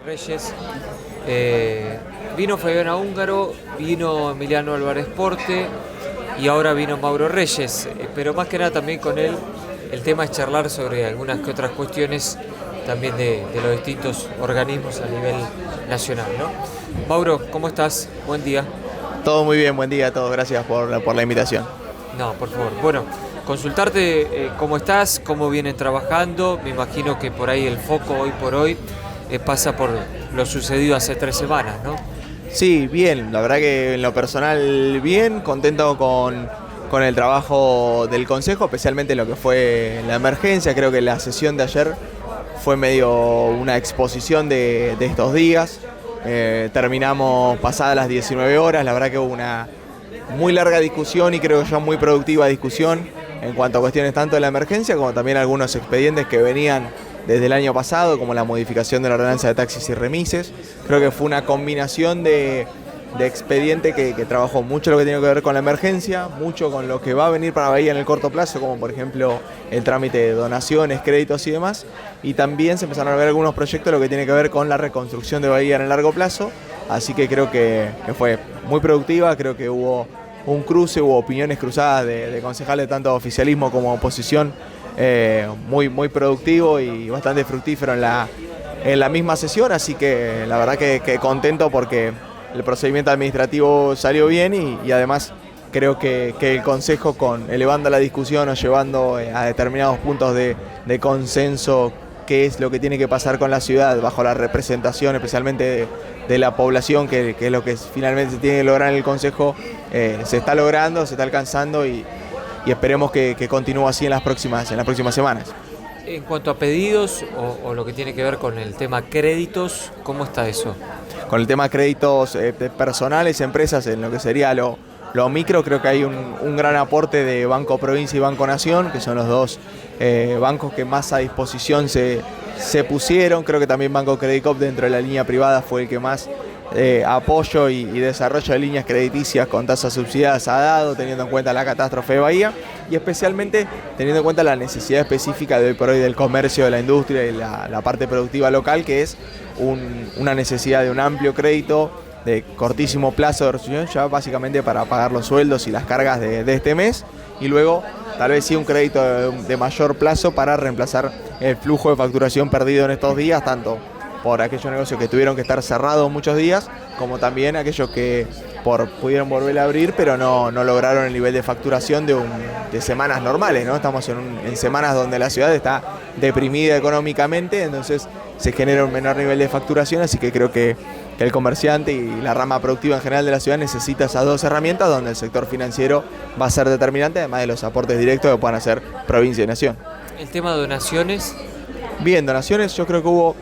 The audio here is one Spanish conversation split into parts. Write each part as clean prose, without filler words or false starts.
Reyes. Vino Fabiana Húngaro, vino Emiliano Álvarez Porte y ahora vino Mauro Reyes. Pero más que nada también con él el tema es charlar sobre algunas que otras cuestiones también de los distintos organismos a nivel nacional, ¿no? Mauro, ¿cómo estás? Buen día. Todo muy bien, buen día a todos, gracias por la invitación. No, por favor. Bueno, consultarte cómo estás, cómo vienen trabajando. Me imagino que por ahí el foco hoy por hoy pasa por lo sucedido hace 3 semanas, ¿no? Sí, bien, la verdad que en lo personal bien, contento con el trabajo del Consejo, especialmente lo que fue la emergencia. Creo que la sesión de ayer fue medio una exposición de estos días. Terminamos pasadas las 19 horas, la verdad que hubo una muy larga discusión y creo que ya muy productiva discusión en cuanto a cuestiones tanto de la emergencia como también algunos expedientes que venían desde el año pasado, como la modificación de la ordenanza de taxis y remises. Creo que fue una combinación de expediente que trabajó mucho lo que tiene que ver con la emergencia, mucho con lo que va a venir para Bahía en el corto plazo, como por ejemplo el trámite de donaciones, créditos y demás, y también se empezaron a ver algunos proyectos lo que tiene que ver con la reconstrucción de Bahía en el largo plazo, así que creo que fue muy productiva. Creo que hubo un cruce, hubo opiniones cruzadas de concejales tanto oficialismo como oposición, muy productivo y bastante fructífero en la misma sesión, así que la verdad que contento porque el procedimiento administrativo salió bien y además creo que el Consejo, elevando la discusión o llevando a determinados puntos de consenso qué es lo que tiene que pasar con la ciudad bajo la representación especialmente de la población, que es lo que finalmente se tiene que lograr en el Consejo, se está logrando, se está alcanzando y esperemos que continúe así en las próximas semanas. En cuanto a pedidos o lo que tiene que ver con el tema créditos, ¿cómo está eso? Con el tema créditos personales, empresas, en lo que sería lo micro, creo que hay un gran aporte de Banco Provincia y Banco Nación, que son los dos bancos que más a disposición se pusieron. Creo que también Banco Credicop dentro de la línea privada fue el que más apoyo y desarrollo de líneas crediticias con tasas subsidiadas ha dado, teniendo en cuenta la catástrofe de Bahía y especialmente teniendo en cuenta la necesidad específica de hoy por hoy del comercio, de la industria y la parte productiva local, que es una necesidad de un amplio crédito de cortísimo plazo de resolución, ya básicamente para pagar los sueldos y las cargas de este mes, y luego tal vez sí un crédito de mayor plazo para reemplazar el flujo de facturación perdido en estos días, tanto por aquellos negocios que tuvieron que estar cerrados muchos días, como también aquellos que pudieron volver a abrir, pero no lograron el nivel de facturación de semanas normales, ¿no? Estamos en semanas donde la ciudad está deprimida económicamente, entonces se genera un menor nivel de facturación, así que creo que el comerciante y la rama productiva en general de la ciudad necesita esas dos herramientas, donde el sector financiero va a ser determinante, además de los aportes directos que puedan hacer provincia y nación. El tema de donaciones. Bien, donaciones, yo creo que hubo,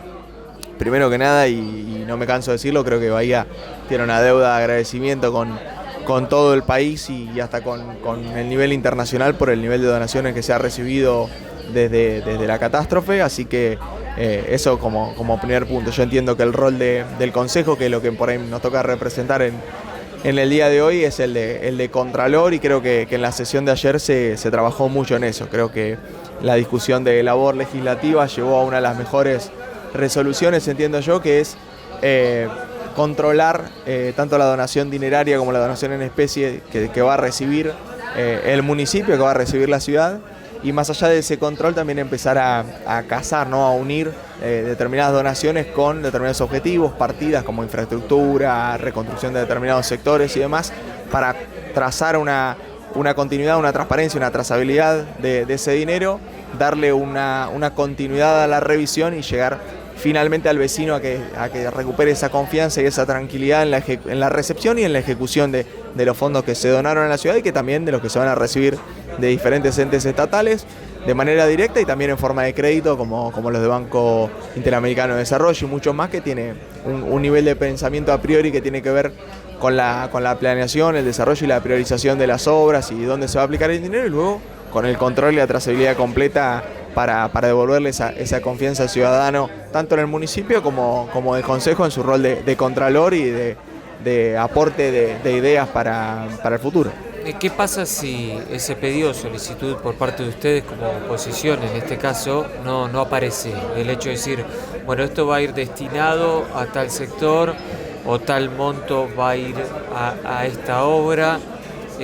primero que nada, y no me canso de decirlo, creo que Bahía tiene una deuda de agradecimiento con todo el país y hasta con el nivel internacional por el nivel de donaciones que se ha recibido desde la catástrofe, así que eso como primer punto. Yo entiendo que el rol del Consejo, que es lo que por ahí nos toca representar en el día de hoy, es el de Contralor, y creo que en la sesión de ayer se trabajó mucho en eso. Creo que la discusión de labor legislativa llevó a una de las mejores resoluciones, entiendo yo, que es controlar tanto la donación dineraria como la donación en especie que va a recibir el municipio, que va a recibir la ciudad, y más allá de ese control también empezar a casar, ¿no? A unir determinadas donaciones con determinados objetivos, partidas como infraestructura, reconstrucción de determinados sectores y demás, para trazar una continuidad, una transparencia, una trazabilidad de ese dinero, darle una continuidad a la revisión y llegar finalmente al vecino a que recupere esa confianza y esa tranquilidad en la recepción y en la ejecución de los fondos que se donaron a la ciudad, y que también de los que se van a recibir de diferentes entes estatales de manera directa y también en forma de crédito, como los de Banco Interamericano de Desarrollo y muchos más, que tiene un nivel de pensamiento a priori que tiene que ver con la planeación, el desarrollo y la priorización de las obras y dónde se va a aplicar el dinero, y luego con el control y la trazabilidad completa para devolverle esa confianza al ciudadano, tanto en el municipio como del Consejo en su rol de contralor y de aporte de ideas para el futuro. ¿Qué pasa si ese pedido o solicitud por parte de ustedes como oposición, en este caso, no aparece? El hecho de decir, bueno, esto va a ir destinado a tal sector o tal monto va a ir a esta obra.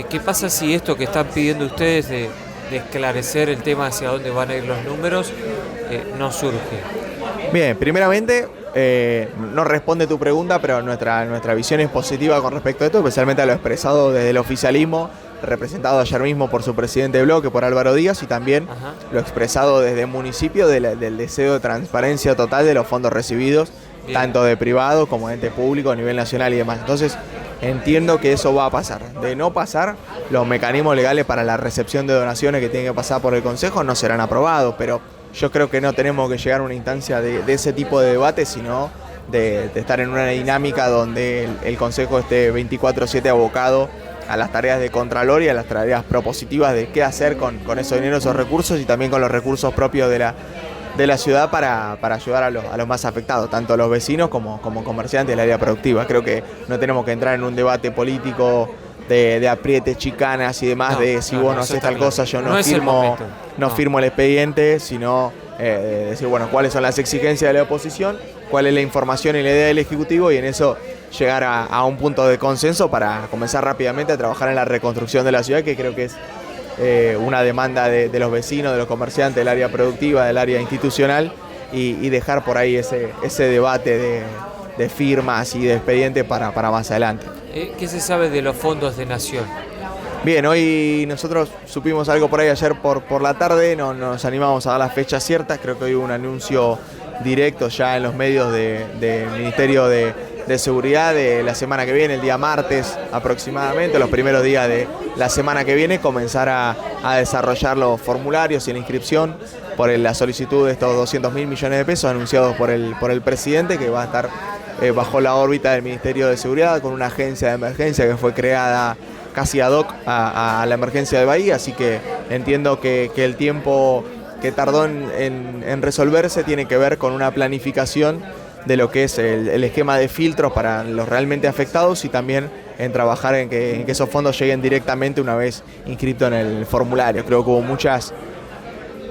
¿Qué pasa si esto que están pidiendo ustedes de esclarecer el tema hacia dónde van a ir los números no surge? Bien, primeramente, no responde tu pregunta, pero nuestra visión es positiva con respecto a esto, especialmente a lo expresado desde el oficialismo, representado ayer mismo por su presidente de bloque, por Álvaro Díaz, y también lo expresado desde el municipio del deseo de transparencia total de los fondos recibidos, bien, tanto de privado como de ente público a nivel nacional y demás. Entonces, entiendo que eso va a pasar. De no pasar, los mecanismos legales para la recepción de donaciones que tienen que pasar por el Consejo no serán aprobados, pero yo creo que no tenemos que llegar a una instancia de ese tipo de debate, sino de estar en una dinámica donde el Consejo esté 24/7 abocado a las tareas de contralor y a las tareas propositivas de qué hacer con esos dinero, esos recursos, y también con los recursos propios de la ciudad para ayudar a los más afectados, tanto a los vecinos como comerciantes del área productiva. Creo que no tenemos que entrar en un debate político de aprietes, chicanas y demás, de si vos no haces tal cosa, yo no firmo el expediente, sino decir, bueno, cuáles son las exigencias de la oposición, cuál es la información y la idea del Ejecutivo, y en eso llegar a un punto de consenso para comenzar rápidamente a trabajar en la reconstrucción de la ciudad, que creo que es una demanda de los vecinos, de los comerciantes, del área productiva, del área institucional, y dejar por ahí ese debate de firmas y de expedientes para más adelante. ¿Qué se sabe de los fondos de Nación? Bien, hoy nosotros supimos algo por ahí ayer por la tarde, no nos animamos a dar las fechas ciertas, creo que hoy hubo un anuncio directo ya en los medios del Ministerio de Seguridad de la semana que viene, el día martes aproximadamente, los primeros días de la semana que viene, comenzar a desarrollar los formularios y la inscripción por la solicitud de estos 200.000 millones de pesos anunciados por el presidente, que va a estar bajo la órbita del Ministerio de Seguridad, con una agencia de emergencia que fue creada casi ad hoc a la emergencia de Bahía, así que entiendo que el tiempo que tardó en resolverse tiene que ver con una planificación de lo que es el esquema de filtros para los realmente afectados, y también en trabajar en que esos fondos lleguen directamente una vez inscrito en el formulario. Creo que hubo muchas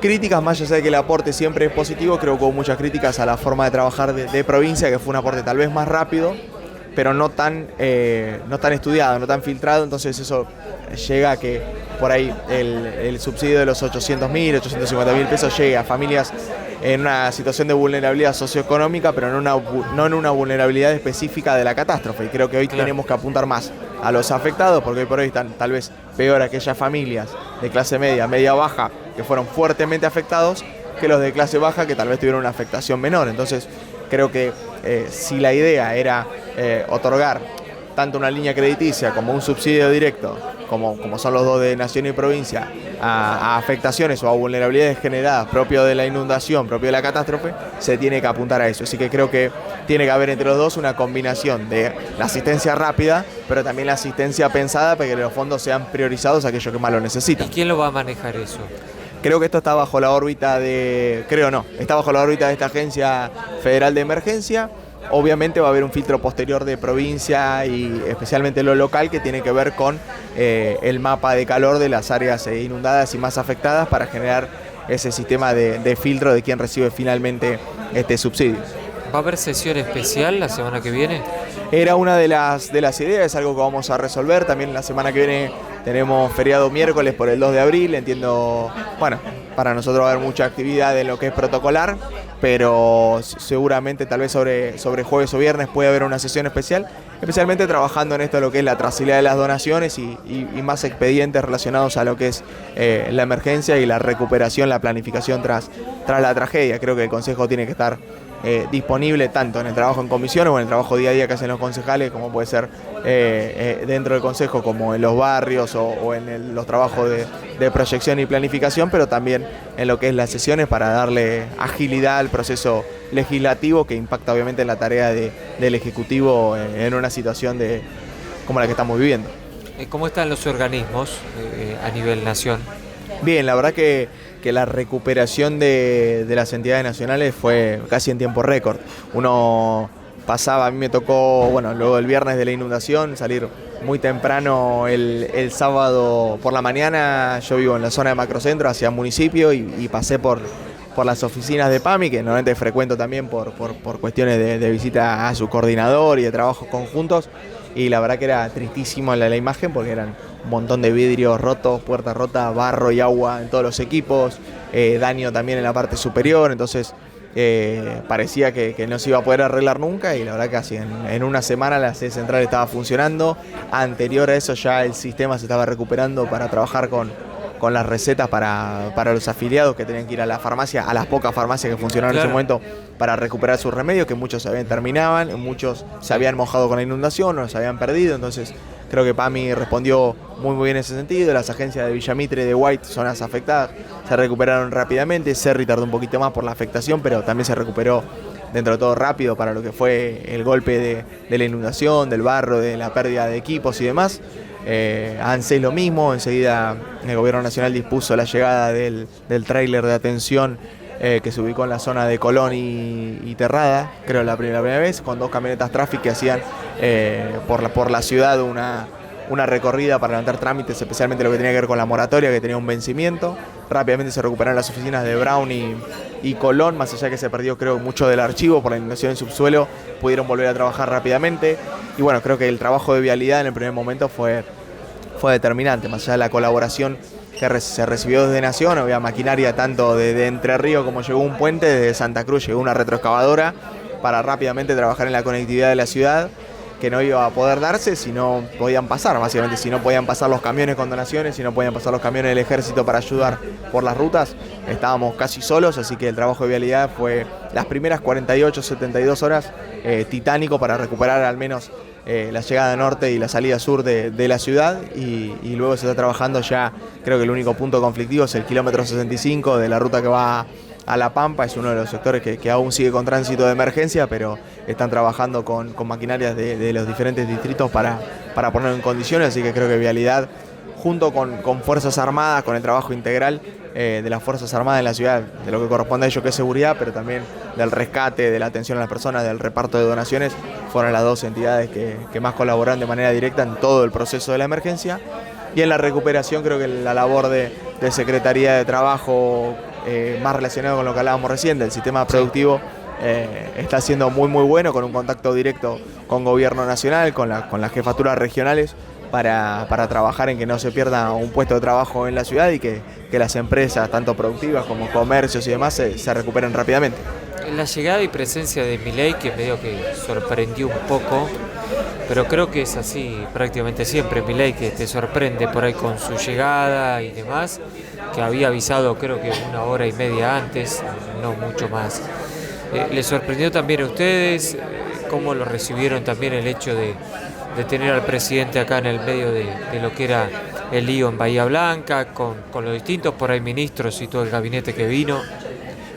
críticas, más allá de que el aporte siempre es positivo, creo que hubo muchas críticas a la forma de trabajar de provincia, que fue un aporte tal vez más rápido, pero no tan estudiado, no tan filtrado. Entonces eso llega a que por ahí el subsidio de los 800.000, 850.000 pesos llegue a familias en una situación de vulnerabilidad socioeconómica, pero no en una vulnerabilidad específica de la catástrofe. Y creo que hoy tenemos que apuntar más a los afectados, porque hoy por hoy están tal vez peor aquellas familias de clase media, media baja, que fueron fuertemente afectados, que los de clase baja, que tal vez tuvieron una afectación menor. Entonces creo que si la idea era otorgar tanto una línea crediticia como un subsidio directo, como son los dos de Nación y Provincia, a afectaciones o a vulnerabilidades generadas propio de la inundación, propio de la catástrofe, se tiene que apuntar a eso. Así que creo que tiene que haber entre los dos una combinación de la asistencia rápida, pero también la asistencia pensada para que los fondos sean priorizados a aquellos que más lo necesitan. ¿Y quién lo va a manejar eso? Creo que esto está bajo la órbita está bajo la órbita de esta Agencia Federal de Emergencia. Obviamente va a haber un filtro posterior de provincia y especialmente lo local, que tiene que ver con el mapa de calor de las áreas inundadas y más afectadas, para generar ese sistema de filtro de quién recibe finalmente este subsidio. ¿Va a haber sesión especial la semana que viene? Era una de las ideas, es algo que vamos a resolver. También la semana que viene tenemos feriado miércoles por el 2 de abril. Entiendo, bueno, para nosotros va a haber mucha actividad en lo que es protocolar, pero seguramente tal vez sobre jueves o viernes puede haber una sesión especial, especialmente trabajando en esto de lo que es la trazabilidad de las donaciones y más expedientes relacionados a lo que es la emergencia y la recuperación, la planificación tras la tragedia. Creo que el Consejo tiene que estar disponible tanto en el trabajo en comisiones o en el trabajo día a día que hacen los concejales, como puede ser dentro del Consejo, como en los barrios o en los trabajos de proyección y planificación, pero también en lo que es las sesiones, para darle agilidad al proceso legislativo, que impacta obviamente en la tarea del Ejecutivo en una situación como la que estamos viviendo. ¿Cómo están los organismos a nivel nación? Bien, la verdad que la recuperación de las entidades nacionales fue casi en tiempo récord. Uno pasaba, a mí me tocó, bueno, luego el viernes de la inundación, salir muy temprano el sábado por la mañana. Yo vivo en la zona de Macrocentro, hacia municipio, y pasé por por las oficinas de PAMI, que normalmente frecuento también por cuestiones de visita a su coordinador y de trabajos conjuntos, y la verdad que era tristísimo la imagen porque eran un montón de vidrios rotos, puertas rotas, barro y agua en todos los equipos, daño también en la parte superior, entonces parecía que no se iba a poder arreglar nunca, y la verdad que así en una semana la sede central estaba funcionando. Anterior a eso ya el sistema se estaba recuperando para trabajar con las recetas para los afiliados que tenían que ir a la farmacia, a las pocas farmacias que funcionaban en ese momento, para recuperar sus remedios, que muchos terminaban, muchos se habían mojado con la inundación o los habían perdido. Entonces creo que PAMI respondió muy bien en ese sentido. Las agencias de Villamitre y de White, zonas afectadas, se recuperaron rápidamente. Cerri tardó un poquito más por la afectación, pero también se recuperó dentro de todo rápido para lo que fue el golpe de la inundación, del barro, de la pérdida de equipos y demás. ANSES lo mismo, enseguida el gobierno nacional dispuso la llegada del tráiler de atención que se ubicó en la zona de Colón y Terrada, creo la primera vez, con 2 camionetas Traffic que hacían por la ciudad una recorrida para levantar trámites, especialmente lo que tenía que ver con la moratoria, que tenía un vencimiento. Rápidamente se recuperaron las oficinas de Brown y Colón, más allá que se perdió creo mucho del archivo por la inundación en subsuelo, pudieron volver a trabajar rápidamente. Y bueno, creo que el trabajo de vialidad en el primer momento fue determinante, más allá de la colaboración que se recibió desde Nación. Había maquinaria tanto de Entre Ríos, como llegó un puente, desde Santa Cruz llegó una retroexcavadora para rápidamente trabajar en la conectividad de la ciudad, que no iba a poder darse si no podían pasar, básicamente, si no podían pasar los camiones con donaciones, si no podían pasar los camiones del ejército para ayudar por las rutas, estábamos casi solos, así que el trabajo de vialidad fue las primeras 48, 72 horas titánico para recuperar al menos la llegada norte y la salida sur de la ciudad, y luego se está trabajando ya, creo que el único punto conflictivo es el kilómetro 65 de la ruta que va a La Pampa. Es uno de los sectores que aún sigue con tránsito de emergencia, pero están trabajando con maquinarias de los diferentes distritos para ponerlo en condiciones, así que creo que vialidad, junto con Fuerzas Armadas, con el trabajo integral de las Fuerzas Armadas en la ciudad, de lo que corresponde a ellos, que es seguridad, pero también del rescate, de la atención a las personas, del reparto de donaciones, fueron las 2 entidades que más colaboraron de manera directa en todo el proceso de la emergencia. Y en la recuperación creo que la labor de Secretaría de Trabajo, más relacionado con lo que hablábamos recién, del sistema productivo, está siendo muy bueno, con un contacto directo con Gobierno Nacional, con las jefaturas regionales, para trabajar en que no se pierda un puesto de trabajo en la ciudad y que las empresas, tanto productivas como comercios y demás, se recuperen rápidamente. La llegada y presencia de Milei, que medio que sorprendió un poco, pero creo que es así prácticamente siempre Milei, que te sorprende por ahí con su llegada y demás, que había avisado creo que 1 hora y media antes, no mucho más. ¿Les sorprendió también a ustedes? ¿Cómo lo recibieron también el hecho de tener al presidente acá en el medio de lo que era el lío en Bahía Blanca, con los distintos por ahí ministros y todo el gabinete que vino?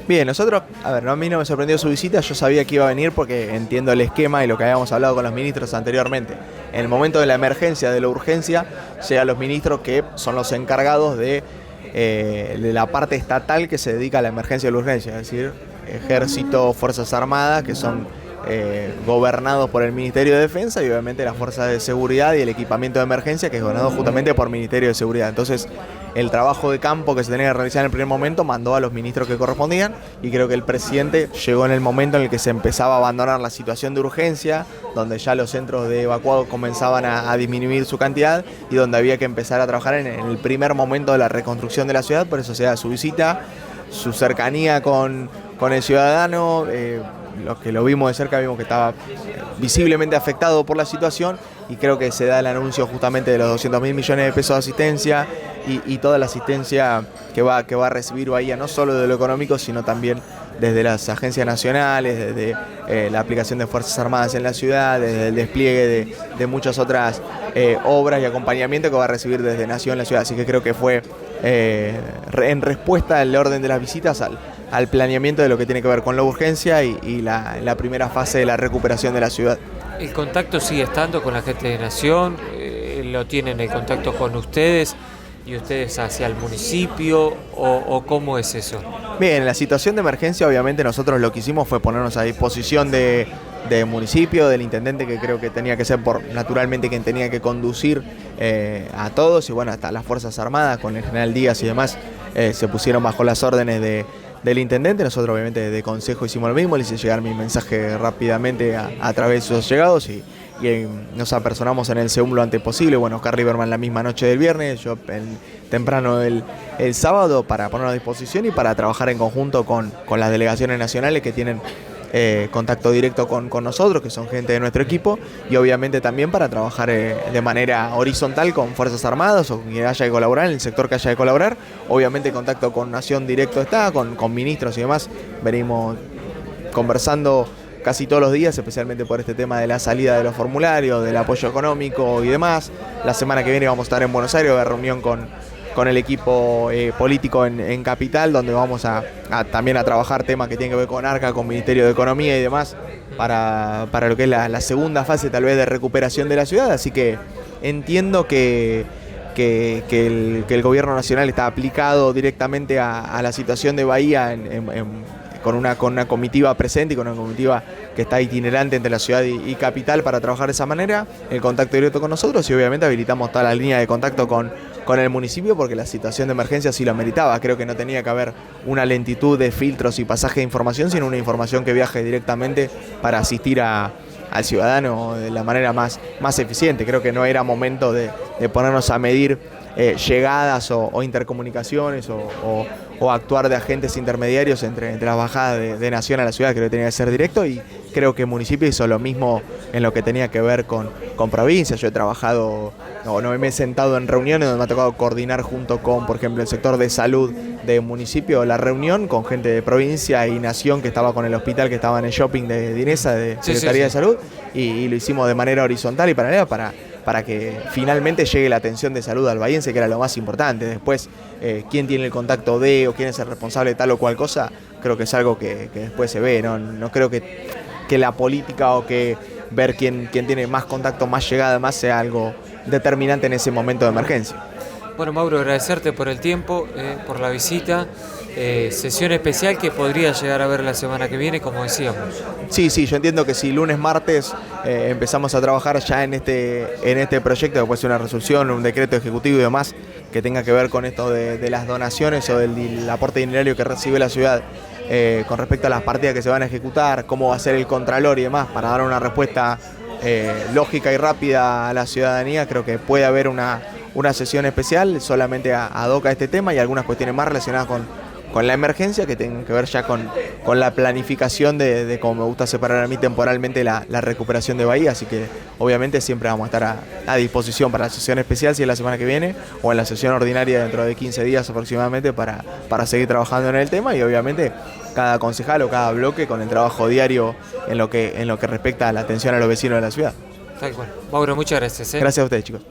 Bien, nosotros, a mí no me sorprendió su visita, yo sabía que iba a venir porque entiendo el esquema y lo que habíamos hablado con los ministros anteriormente. En el momento de la emergencia, de la urgencia, llegan los ministros que son los encargados de la parte estatal que se dedica a la emergencia y la urgencia, es decir, Ejército, Fuerzas Armadas, que son gobernados por el Ministerio de Defensa, y obviamente las fuerzas de seguridad y el equipamiento de emergencia, que es gobernado justamente por el Ministerio de Seguridad. Entonces, el trabajo de campo que se tenía que realizar en el primer momento mandó a los ministros que correspondían, y creo que el presidente llegó en el momento en el que se empezaba a abandonar la situación de urgencia, donde ya los centros de evacuados comenzaban a disminuir su cantidad y donde había que empezar a trabajar en el primer momento de la reconstrucción de la ciudad. Por eso se da su visita, su cercanía con el ciudadano. Los que lo vimos de cerca vimos que estaba visiblemente afectado por la situación, y creo que se da el anuncio justamente de los 200.000 millones de pesos de asistencia y toda la asistencia que va a recibir Bahía, no solo de lo económico, sino también desde las agencias nacionales, desde la aplicación de Fuerzas Armadas en la ciudad, desde el despliegue de muchas otras obras y acompañamiento que va a recibir desde Nación la ciudad. Así que creo que fue en respuesta al orden de las visitas al planeamiento de lo que tiene que ver con la urgencia y la primera fase de la recuperación de la ciudad. ¿El contacto sigue estando con la gente de Nación? ¿Lo tienen el contacto con ustedes y ustedes hacia el municipio? ¿O cómo es eso? Bien, en la situación de emergencia obviamente nosotros lo que hicimos fue ponernos a disposición de municipio, del intendente, que creo que tenía que ser naturalmente quien tenía que conducir a todos, y bueno, hasta las Fuerzas Armadas con el general Díaz y demás se pusieron bajo las órdenes de del intendente. Nosotros obviamente de consejo hicimos lo mismo, le hice llegar mi mensaje rápidamente a través de sus llegados y nos apersonamos en el SEUM lo antes posible. Bueno, Oscar Lieberman la misma noche del viernes, yo temprano el sábado, para ponernos a disposición y para trabajar en conjunto con las delegaciones nacionales que tienen contacto directo con nosotros, que son gente de nuestro equipo, y obviamente también para trabajar de manera horizontal con Fuerzas Armadas o quien haya que colaborar, en el sector que haya que colaborar. Obviamente contacto con Nación directo está, con ministros y demás. Venimos conversando casi todos los días, especialmente por este tema de la salida de los formularios, del apoyo económico y demás. La semana que viene vamos a estar en Buenos Aires, de reunión con el equipo político en Capital, donde vamos también a trabajar temas que tienen que ver con ARCA, con Ministerio de Economía y demás, para lo que es la segunda fase tal vez de recuperación de la ciudad. Así que entiendo que el gobierno nacional está aplicado directamente a la situación de Bahía con una comitiva presente y con una comitiva que está itinerante entre la ciudad y Capital para trabajar de esa manera, el contacto directo con nosotros, y obviamente habilitamos toda la línea de contacto con el municipio porque la situación de emergencia sí lo ameritaba. Creo que no tenía que haber una lentitud de filtros y pasaje de información, sino una información que viaje directamente para asistir al ciudadano de la manera más eficiente. Creo que no era momento de ponernos a medir llegadas o intercomunicaciones o actuar de agentes intermediarios entre las bajadas de Nación a la ciudad. Creo que tenía que ser directo, y creo que el municipio hizo lo mismo en lo que tenía que ver con provincias. Yo he trabajado, no me he sentado en reuniones donde me ha tocado coordinar junto con, por ejemplo, el sector de salud de municipio, la reunión con gente de provincia y Nación que estaba con el hospital, que estaba en el shopping de Dinesa, de Secretaría de Salud, y lo hicimos de manera horizontal y paralela para que finalmente llegue la atención de salud al bahiense, que era lo más importante. Después, quién tiene el contacto o quién es el responsable de tal o cual cosa, creo que es algo que después se ve. No creo que la política o que ver quién tiene más contacto, más llegada, más sea algo determinante en ese momento de emergencia. Bueno, Mauro, agradecerte por el tiempo, por la visita. Sesión especial que podría llegar a ver la semana que viene, como decíamos. Sí, yo entiendo que si lunes, martes empezamos a trabajar ya en este proyecto, que puede ser una resolución, un decreto ejecutivo y demás, que tenga que ver con esto de las donaciones o del aporte dinerario que recibe la ciudad con respecto a las partidas que se van a ejecutar, cómo va a ser el contralor y demás, para dar una respuesta lógica y rápida a la ciudadanía. Creo que puede haber una sesión especial solamente ad hoc a este tema, y algunas cuestiones más relacionadas con la emergencia, que tienen que ver ya con la planificación de cómo me gusta separar a mí temporalmente la recuperación de Bahía. Así que obviamente siempre vamos a estar a disposición para la sesión especial, si es la semana que viene, o en la sesión ordinaria dentro de 15 días aproximadamente, para seguir trabajando en el tema, y obviamente cada concejal o cada bloque con el trabajo diario en lo que respecta a la atención a los vecinos de la ciudad. Tal cual. Mauro, muchas gracias. Gracias a ustedes, chicos.